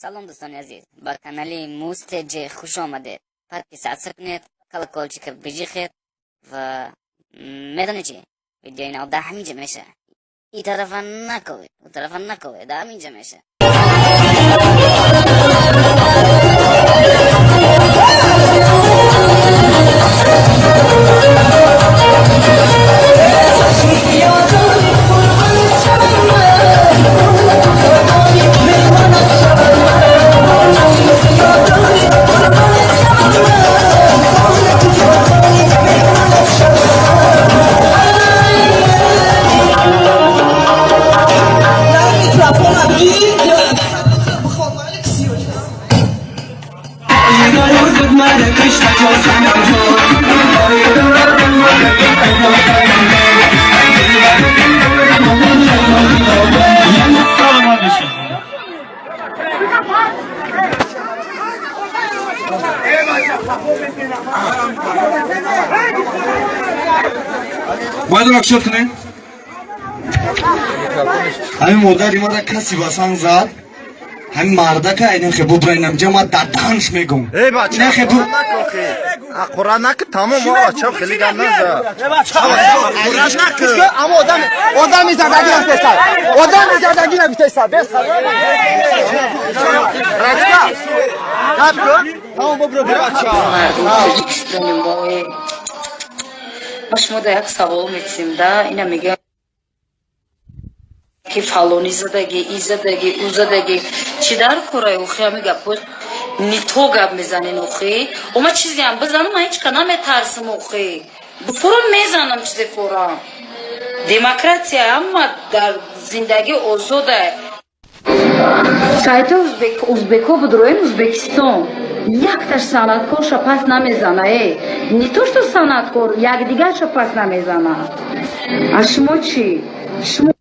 سلام دوستان عزیز، با کانالی موست جی خوش آمدید. پاکی سابسکرایب کنید، کلکلچیک بجیخید و میدونی چی؟ ویدیو اینا ده همینجا میشه. این طرف نکوید، اون طرف نکوید، همینجا میشه. باید رکشت کنه همین مادر ما را کسی باسان زد همین مرده که این خیبو براینم جمع در دهنش میگم ای بچه نه خیبو قرآن نکه تمام آچه خیلی گم نزد قرآن نکه اما آدمی زدگی نمیتیستد آدمی زدگی نمیتیستد رکتا کب کن تمام برو بچه شما یک سوال می‌پرسیم دا اینا میگه که فلانی زدگی ای زدگی او زدگی چی در کره اوخی میگه پوش نیتو گپ میزنین اوخی و ما چیزی هم بزنم من هیچ کنم میترسم اوخی فورا میزنم چیزی فورا دموکراتیا اما در زندگی آزاده سایت ازبکو بدروین ازبکستان یک تاش صنعتکارش پس نمیزنه ای نیتوش تو صنعتکار یک دیگه شو پس نمیزنه از شما چی؟ شما